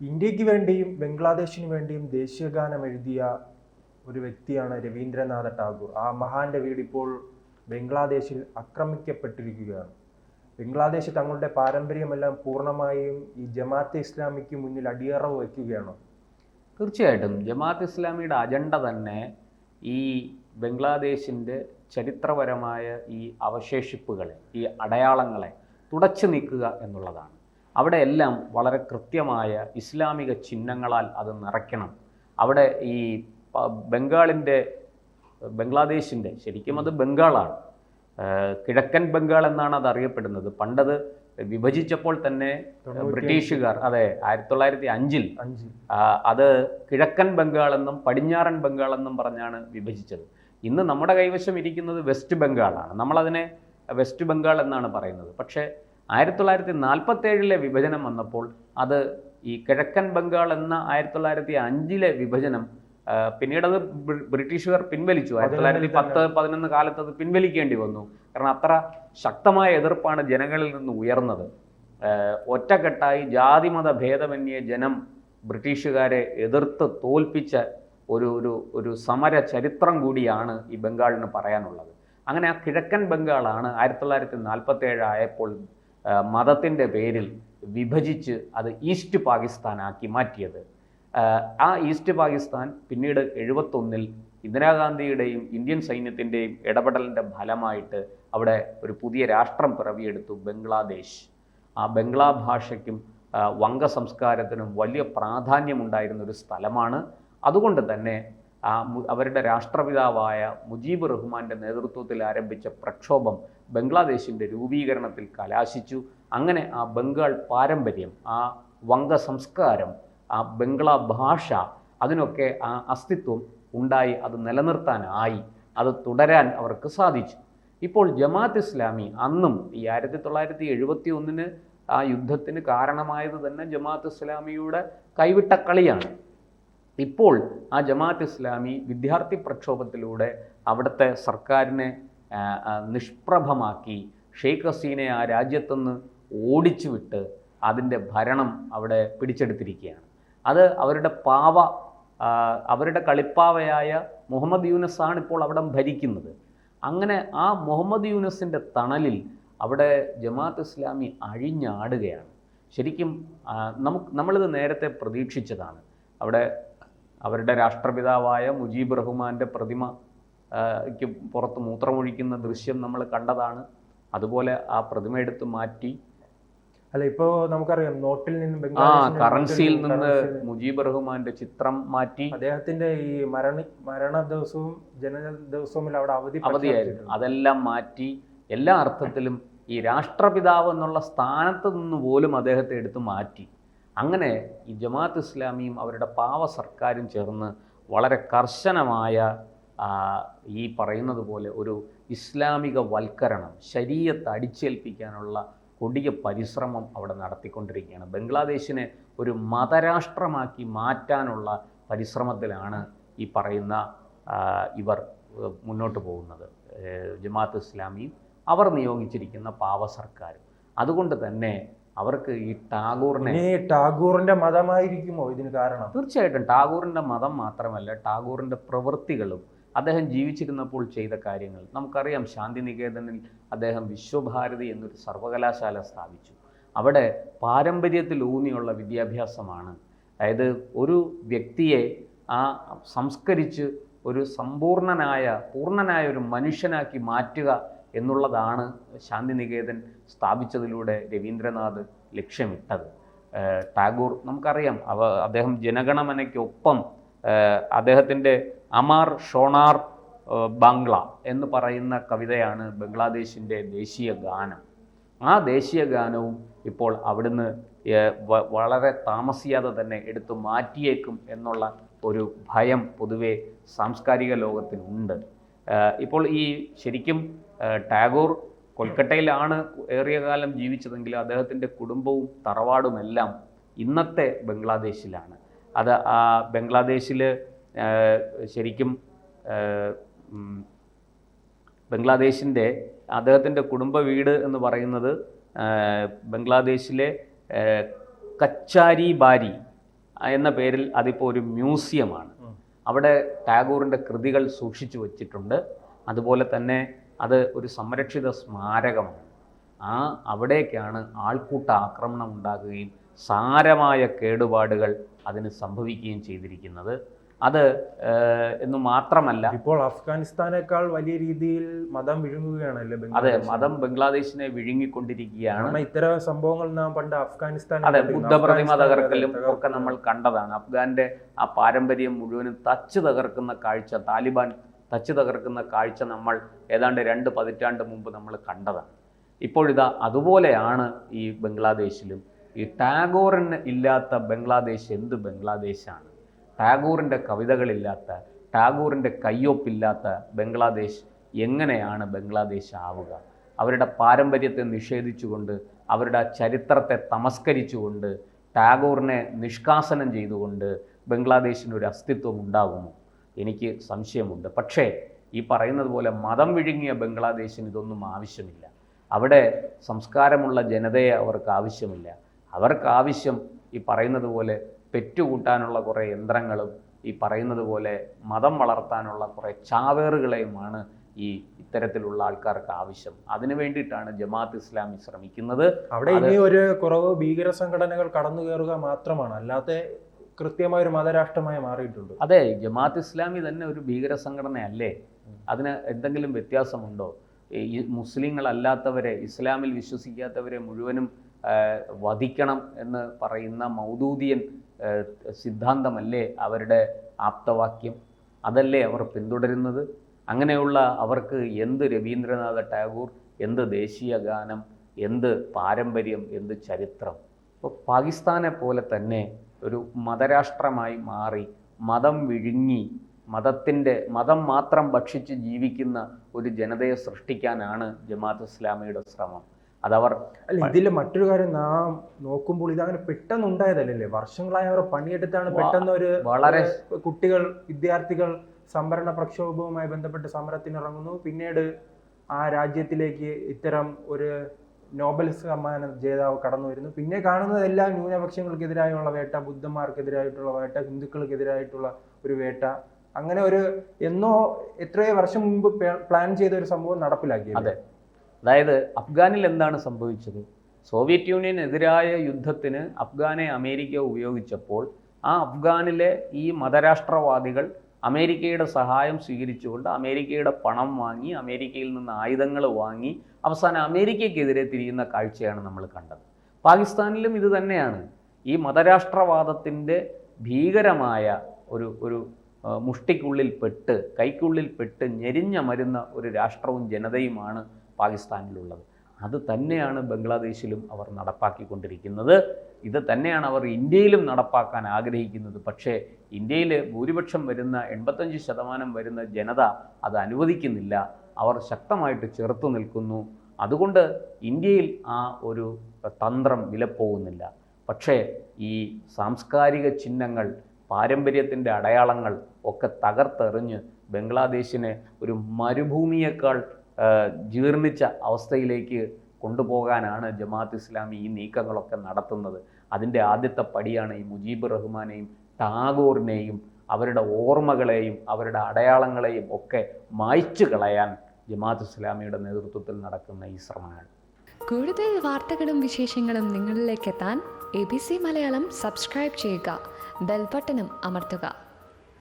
ഇന്ത്യക്ക് വേണ്ടിയും ബംഗ്ലാദേശിന് വേണ്ടിയും ദേശീയഗാനം എഴുതിയ ഒരു വ്യക്തിയാണ് രവീന്ദ്രനാഥ ടാഗോർ. ആ മഹാന്റെ വീട് ഇപ്പോൾ ബംഗ്ലാദേശിൽ ആക്രമിക്കപ്പെട്ടിരിക്കുകയാണ്. ബംഗ്ലാദേശ് തങ്ങളുടെ പാരമ്പര്യമെല്ലാം പൂർണ്ണമായും ഈ ജമാഅത്തെ ഇസ്ലാമിക്ക് മുന്നിൽ അടിയറവ് വയ്ക്കുകയാണോ? തീർച്ചയായിട്ടും ജമാഅത്ത് ഇസ്ലാമിയുടെ അജണ്ട തന്നെ ഈ ബംഗ്ലാദേശിൻ്റെ ചരിത്രപരമായ ഈ അവശേഷിപ്പുകളെ, ഈ അടയാളങ്ങളെ തുടച്ചു നീക്കുക എന്നുള്ളതാണ്. അവിടെയെല്ലാം വളരെ കൃത്യമായ ഇസ്ലാമിക ചിഹ്നങ്ങളാൽ അത് നിറയ്ക്കണം. അവിടെ ഈ ബംഗ്ലാദേശിൻ്റെ ശരിക്കും അത് ബംഗാളാണ്, കിഴക്കൻ ബംഗാൾ എന്നാണ് അത് അറിയപ്പെടുന്നത്. പണ്ടത് വിഭജിച്ചപ്പോൾ തന്നെ ബ്രിട്ടീഷുകാർ 1905 അത് കിഴക്കൻ ബംഗാൾ എന്നും പടിഞ്ഞാറൻ ബംഗാൾ എന്നും പറഞ്ഞാണ് വിഭജിച്ചത്. ഇന്ന് നമ്മുടെ കൈവശം ഇരിക്കുന്നത് വെസ്റ്റ് ബംഗാളാണ്. നമ്മളതിനെ വെസ്റ്റ് ബംഗാൾ എന്നാണ് പറയുന്നത്. പക്ഷേ 1947 വിഭജനം വന്നപ്പോൾ അത് ഈ കിഴക്കൻ ബംഗാൾ എന്ന 1905 വിഭജനം പിന്നീടത് ബ്രിട്ടീഷുകാർ പിൻവലിച്ചു. 1910-11 കാലത്ത് അത് പിൻവലിക്കേണ്ടി വന്നു. കാരണം അത്ര ശക്തമായ എതിർപ്പാണ് ജനങ്ങളിൽ നിന്ന് ഉയർന്നത്. ഒറ്റക്കെട്ടായി ജാതിമത ഭേദമന്യേ ജനം ബ്രിട്ടീഷുകാരെ എതിർത്ത് തോൽപ്പിച്ച ഒരു സമര ചരിത്രം കൂടിയാണ് ഈ ബംഗാളിന് പറയാനുള്ളത്. അങ്ങനെ ആ കിഴക്കൻ ബംഗാളാണ് 1947 ആയപ്പോൾ മതത്തിൻ്റെ പേരിൽ വിഭജിച്ച് അത് ഈസ്റ്റ് പാകിസ്ഥാനാക്കി മാറ്റിയത്. ആ ഈസ്റ്റ് പാകിസ്ഥാൻ പിന്നീട് 71 ഇന്ദിരാഗാന്ധിയുടെയും ഇന്ത്യൻ സൈന്യത്തിൻ്റെയും ഇടപെടലിൻ്റെ ഫലമായിട്ട് അവിടെ ഒരു പുതിയ രാഷ്ട്രം പിറവിയെടുത്തു, ബംഗ്ലാദേശ്. ആ ബംഗ്ലാ ഭാഷയ്ക്കും വംഗ സംസ്കാരത്തിനും വലിയ പ്രാധാന്യമുണ്ടായിരുന്ന ഒരു സ്ഥലമാണ്. അതുകൊണ്ട് തന്നെ അവരുടെ രാഷ്ട്രപിതാവായ മുജീബ് റഹ്മാൻ്റെ നേതൃത്വത്തിൽ ആരംഭിച്ച പ്രക്ഷോഭം ബംഗ്ലാദേശിൻ്റെ രൂപീകരണത്തിൽ കലാശിച്ചു. അങ്ങനെ ആ ബംഗാൾ പാരമ്പര്യം, ആ വംഗ സംസ്കാരം, ആ ബംഗ്ലാ ഭാഷ, അതിനൊക്കെ ആ അസ്തിത്വം ഉണ്ടായി. അത് നിലനിർത്താനായി, അത് തുടരാൻ അവർക്ക് സാധിച്ചു. ഇപ്പോൾ ജമാഅത്ത് ഇസ്ലാമി അന്നും ഈ 1971 ആ യുദ്ധത്തിന് കാരണമായത് തന്നെ ജമാഅത്ത് ഇസ്ലാമിയുടെ കൈവിട്ട കളിയാണ്. ഇപ്പോൾ ആ ജമാഅത്ത് ഇസ്ലാമി വിദ്യാർത്ഥി പ്രക്ഷോഭത്തിലൂടെ അവിടുത്തെ സർക്കാരിനെ നിഷ്പ്രഭമാക്കി ഷെയ്ഖ് ഹസീനെ ആ രാജ്യത്തുനിന്ന് ഓടിച്ചു വിട്ട് അതിൻ്റെ ഭരണം അവിടെ പിടിച്ചെടുത്തിരിക്കുകയാണ്. അത് അവരുടെ കളിപ്പാവയായ മുഹമ്മദ് യൂനസാണ് ഇപ്പോൾ അവിടെ ഭരിക്കുന്നത്. അങ്ങനെ ആ മുഹമ്മദ് യൂനസിൻ്റെ തണലിൽ അവിടെ ജമാഅത്ത് ഇസ്ലാമി അഴിഞ്ഞാടുകയാണ്. ശരിക്കും നമ്മളിത് നേരത്തെ പ്രതീക്ഷിച്ചതാണ്. അവിടെ അവരുടെ രാഷ്ട്രപിതാവായ മുജീബ് റഹ്മാൻ്റെ പ്രതിമയ്ക്ക് പുറത്ത് മൂത്രമൊഴിക്കുന്ന ദൃശ്യം നമ്മൾ കണ്ടതാണ്. അതുപോലെ ആ പ്രതിമ എടുത്ത് മാറ്റി, ഇപ്പോൾ നമുക്കറിയാം നോട്ടിൽ നിന്ന് കറൻസിയിൽ നിന്ന് മുജീബ് റഹ്മാന്റെ ചിത്രം മാറ്റി, അദ്ദേഹത്തിന്റെ ഈ മരണ ദിവസവും ജനന ദിവസവും അവിടെ അവധിയായിരുന്നു. അതെല്ലാം മാറ്റി എല്ലാ അർത്ഥത്തിലും ഈ രാഷ്ട്രപിതാവ് എന്നുള്ള സ്ഥാനത്ത് നിന്ന് പോലും അദ്ദേഹത്തെ എടുത്തു മാറ്റി. അങ്ങനെ ഈ ജമാഅത്ത് ഇസ്ലാമിയും അവരുടെ പാവ സർക്കാരും ചേർന്ന് വളരെ കർശനമായ ഈ പറയുന്നത് പോലെ ഒരു ഇസ്ലാമിക വൽക്കരണം, ശരീഅത്ത് അടിച്ചേൽപ്പിക്കാനുള്ള കൊടിയ പരിശ്രമം അവിടെ നടത്തിക്കൊണ്ടിരിക്കുകയാണ്. ബംഗ്ലാദേശിനെ ഒരു മതരാഷ്ട്രമാക്കി മാറ്റാനുള്ള പരിശ്രമത്തിലാണ് ഈ പറയുന്ന ഇവർ മുന്നോട്ട് പോകുന്നത്, ജമാഅത്ത് ഇസ്ലാമിയും അവർ നിയോഗിച്ചിരിക്കുന്ന പാവ സർക്കാരും. അതുകൊണ്ട് തന്നെ അവർക്ക് ഈ ടാഗോറിന്റെ മതമായിരിക്കുമോ ഇതിന് കാരണം? തീർച്ചയായിട്ടും ടാഗോറിൻ്റെ മതം മാത്രമല്ല, ടാഗോറിൻ്റെ പ്രവൃത്തികളും അദ്ദേഹം ജീവിച്ചിരുന്നപ്പോൾ ചെയ്ത കാര്യങ്ങൾ നമുക്കറിയാം. ശാന്തിനികേതനിൽ അദ്ദേഹം വിശ്വഭാരതി എന്നൊരു സർവകലാശാല സ്ഥാപിച്ചു. അവിടെ പാരമ്പര്യത്തിൽ ഊന്നിയുള്ള വിദ്യാഭ്യാസമാണ്. അതായത് ഒരു വ്യക്തിയെ സംസ്കരിച്ച് ഒരു പൂർണ്ണനായ ഒരു മനുഷ്യനാക്കി മാറ്റുക എന്നുള്ളതാണ് ശാന്തിനികേതൻ സ്ഥാപിച്ചതിലൂടെ രവീന്ദ്രനാഥ് ലക്ഷ്യമിട്ടത്. ടാഗോർ നമുക്കറിയാം, അദ്ദേഹം ജനഗണമനയ്ക്കൊപ്പം അദ്ദേഹത്തിൻ്റെ അമാർ ഷോണാർ ബാംഗ്ല എന്ന് പറയുന്ന കവിതയാണ് ബംഗ്ലാദേശിൻ്റെ ദേശീയ ഗാനം. ആ ദേശീയ ഗാനവും ഇപ്പോൾ അവിടുന്ന് വളരെ താമസിയാതെ തന്നെ എടുത്തു മാറ്റിയേക്കും എന്നുള്ള ഒരു ഭയം പൊതുവെ സാംസ്കാരിക ലോകത്തിനുണ്ട്. ഇപ്പോൾ ഈ ശരിക്കും ടാഗോർ കൊൽക്കട്ടയിലാണ് ഏറിയ കാലം ജീവിച്ചതെങ്കിൽ അദ്ദേഹത്തിൻ്റെ കുടുംബവും തറവാടുമെല്ലാം ഇന്നത്തെ ബംഗ്ലാദേശിലാണ്. അത് ആ ബംഗ്ലാദേശിൽ ശരിക്കും ബംഗ്ലാദേശിൻ്റെ അദ്ദേഹത്തിൻ്റെ കുടുംബ വീട് എന്ന് പറയുന്നത് ബംഗ്ലാദേശിലെ കച്ചാരി ബാരി എന്ന പേരിൽ അതിപ്പോൾ ഒരു മ്യൂസിയമാണ്. അവിടെ ടാഗോറിൻ്റെ കൃതികൾ സൂക്ഷിച്ചു വച്ചിട്ടുണ്ട്. അതുപോലെ തന്നെ അത് ഒരു സംരക്ഷിത സ്മാരകമാണ്. അവിടേക്കാണ് ആൾക്കൂട്ട ആക്രമണം ഉണ്ടാകുകയും സാരമായ കേടുപാടുകൾ അതിന് സംഭവിക്കുകയും ചെയ്തിരിക്കുന്നത്. അത് എന്ന് മാത്രമല്ല, ഇപ്പോൾ അഫ്ഗാനിസ്ഥാനേക്കാൾ വലിയ രീതിയിൽ മതം വിഴുങ്ങുകയാണല്ലേ? അതെ, മതം ബംഗ്ലാദേശിനെ വിഴുങ്ങിക്കൊണ്ടിരിക്കുകയാണ്. ഇത്തരം സംഭവങ്ങൾ നാം പണ്ട് അഫ്ഗാനിസ്ഥാൻ, അതെ, ബുദ്ധപ്രതിമ തകർക്കലും ഒക്കെ നമ്മൾ കണ്ടതാണ്. അഫ്ഗാന്റെ ആ പാരമ്പര്യം മുഴുവനും തച്ച് തകർക്കുന്ന കാഴ്ച, താലിബാൻ തച്ച് തകർക്കുന്ന കാഴ്ച നമ്മൾ ഏതാണ്ട് 2 പതിറ്റാണ്ട് മുമ്പ് നമ്മൾ കണ്ടതാണ്. ഇപ്പോഴിതാ അതുപോലെയാണ് ഈ ബംഗ്ലാദേശിലും. ഈ ടാഗോറിന് ഇല്ലാത്ത ബംഗ്ലാദേശ് എന്ത് ബംഗ്ലാദേശാണ്? ടാഗോറിൻ്റെ കവിതകളില്ലാത്ത, ടാഗോറിൻ്റെ കയ്യൊപ്പില്ലാത്ത ബംഗ്ലാദേശ് എങ്ങനെയാണ് ബംഗ്ലാദേശ് ആവുക? അവരുടെ പാരമ്പര്യത്തെ നിഷേധിച്ചുകൊണ്ട്, അവരുടെ ചരിത്രത്തെ തമസ്കരിച്ചുകൊണ്ട്, ടാഗോറിനെ നിഷ്കാസനം ചെയ്തുകൊണ്ട് ബംഗ്ലാദേശിനൊരു അസ്തിത്വം ഉണ്ടാകുമോ? എനിക്ക് സംശയമുണ്ട്. പക്ഷേ ഈ പറയുന്നത് പോലെ മതം വിഴുങ്ങിയ ബംഗ്ലാദേശിന് ഇതൊന്നും ആവശ്യമില്ല. അവിടെ സംസ്കാരമുള്ള ജനതയെ അവർക്ക് ആവശ്യമില്ല. അവർക്ക് ആവശ്യം ഈ പറയുന്നത് പോലെ പെറ്റുകൂട്ടാനുള്ള കുറേ യന്ത്രങ്ങളും ഈ പറയുന്നത് പോലെ മതം വളർത്താനുള്ള കുറേ ചാവേറുകളെയുമാണ് ഈ ഇത്തരത്തിലുള്ള ആൾക്കാർക്ക് ആവശ്യം. അതിനു വേണ്ടിയിട്ടാണ് ജമാഅത്ത് ഇസ്ലാമി ശ്രമിക്കുന്നത്. അവിടെ ഇനി ഒരു കുറവ് ഭീകര സംഘടനകൾ കടന്നു കയറുക മാത്രമാണ്, അല്ലാതെ കൃത്യമായ ഒരു മതരാഷ്ട്രമായി മാറിയിട്ടുണ്ട്. അതെ, ജമാഅത്ത് ഇസ്ലാമി തന്നെ ഒരു ഭീകര സംഘടനയല്ലേ? അതിന് എന്തെങ്കിലും വ്യത്യാസമുണ്ടോ? ഈ മുസ്ലിങ്ങളല്ലാത്തവരെ, ഇസ്ലാമിൽ വിശ്വസിക്കാത്തവരെ മുഴുവനും വധിക്കണം എന്ന് പറയുന്ന മൗദൂദിയൻ സിദ്ധാന്തമല്ലേ അവരുടെ ആപ്തവാക്യം? അതല്ലേ അവർ പിന്തുടരുന്നത്? അങ്ങനെയുള്ള അവർക്ക് എന്ത് രവീന്ദ്രനാഥ ടാഗോർ, എന്ത് ദേശീയ ഗാനം, എന്ത് പാരമ്പര്യം, എന്ത് ചരിത്രം? അപ്പോൾ പാകിസ്ഥാനെ പോലെ തന്നെ ഒരു മതരാഷ്ട്രമായി മാറി മതം വിഴുങ്ങി മതം മാത്രം ഭക്ഷിച്ച് ജീവിക്കുന്ന ഒരു ജനതയെ സൃഷ്ടിക്കാനാണ് ജമാഅത്ത് ഇസ്ലാമിയുടെ ശ്രമം. അതവർ ഇതിൽ മറ്റൊരു കാര്യം നാം നോക്കുമ്പോൾ ഇതങ്ങനെ പെട്ടെന്ന് ഉണ്ടായതല്ലേ? വർഷങ്ങളായി അവർ പണിയെടുത്താണ് പെട്ടെന്ന് ഒരു വളരെ കുട്ടികൾ, വിദ്യാർത്ഥികൾ സംവരണ പ്രക്ഷോഭവുമായി ബന്ധപ്പെട്ട് സമരത്തിനിറങ്ങുന്നു. പിന്നീട് ആ രാജ്യത്തിലേക്ക് ഇത്തരം ഒരു നോബൽ സമ്മാന ജേതാവ് കടന്നു വരുന്നു. പിന്നെ കാണുന്നത് എല്ലാ ന്യൂനപക്ഷങ്ങൾക്കെതിരായുള്ള വേട്ട, ബുദ്ധന്മാർക്കെതിരായിട്ടുള്ള വേട്ട, ഹിന്ദുക്കൾക്കെതിരായിട്ടുള്ള ഒരു വേട്ട. അങ്ങനെ ഒരു എത്രയോ വർഷം മുമ്പ് പ്ലാൻ ചെയ്ത ഒരു സംഭവം നടപ്പിലാക്കി. അതെ, അതായത് അഫ്ഗാനിൽ എന്താണ് സംഭവിച്ചത്? സോവിയറ്റ് യൂണിയനെതിരായ യുദ്ധത്തിന് അഫ്ഗാനെ അമേരിക്ക ഉപയോഗിച്ചപ്പോൾ ആ അഫ്ഗാനിലെ ഈ മതരാഷ്ട്രവാദികൾ അമേരിക്കയുടെ സഹായം സ്വീകരിച്ചുകൊണ്ട് അമേരിക്കയുടെ പണം വാങ്ങി, അമേരിക്കയിൽ നിന്ന് ആയുധങ്ങൾ വാങ്ങി, അവസാനം അമേരിക്കയ്ക്കെതിരെ തിരിയുന്ന കാഴ്ചയാണ് നമ്മൾ കണ്ടത്. പാകിസ്ഥാനിലും ഇത് തന്നെയാണ്. ഈ മതരാഷ്ട്രവാദത്തിൻ്റെ ഭീകരമായ ഒരു മുഷ്ടിക്കുള്ളിൽ പെട്ട്, കൈക്കുള്ളിൽ പെട്ട് ഞെരിഞ്ഞമരുന്ന ഒരു രാഷ്ട്രവും ജനതയുമാണ് പാകിസ്ഥാനിലുള്ളത്. അത് തന്നെയാണ് ബംഗ്ലാദേശിലും അവർ നടപ്പാക്കിക്കൊണ്ടിരിക്കുന്നത്. ഇത് തന്നെയാണ് അവർ ഇന്ത്യയിലും നടപ്പാക്കാൻ ആഗ്രഹിക്കുന്നത്. പക്ഷേ ഇന്ത്യയിൽ ഭൂരിപക്ഷം വരുന്ന 85% വരുന്ന ജനത അത് അനുവദിക്കുന്നില്ല. അവർ ശക്തമായിട്ട് ചെറുത്തു നിൽക്കുന്നു. അതുകൊണ്ട് ഇന്ത്യയിൽ ആ ഒരു തന്ത്രം വിലപ്പോകുന്നില്ല. പക്ഷേ ഈ സാംസ്കാരിക ചിഹ്നങ്ങൾ, പാരമ്പര്യത്തിൻ്റെ അടയാളങ്ങൾ ഒക്കെ തകർത്തെറിഞ്ഞ് ബംഗ്ലാദേശിനെ ഒരു മരുഭൂമിയേക്കാൾ ജീർണിച്ച അവസ്ഥയിലേക്ക് കൊണ്ടുപോകാനാണ് ജമാഅത്ത് ഇസ്ലാമി ഈ നീക്കങ്ങളൊക്കെ നടത്തുന്നത്. അതിൻ്റെ ആദ്യത്തെ പടിയാണ് ഈ മുജീബ് റഹ്മാനെയും ടാഗോറിനെയും അവരുടെ ഓർമ്മകളെയും അവരുടെ അടയാളങ്ങളെയും ഒക്കെ മായ്ച്ചു കളയാൻ ജമാഅത്ത് ഇസ്ലാമിയുടെ നേതൃത്വത്തിൽ നടക്കുന്ന ഈ ശ്രമങ്ങൾ. കൂടുതൽ വാർത്തകളും വിശേഷങ്ങളും നിങ്ങളിലേക്ക് എത്താൻ ABC മലയാളം സബ്സ്ക്രൈബ് ചെയ്യുക, ബെൽ ബട്ടണും അമർത്തുക.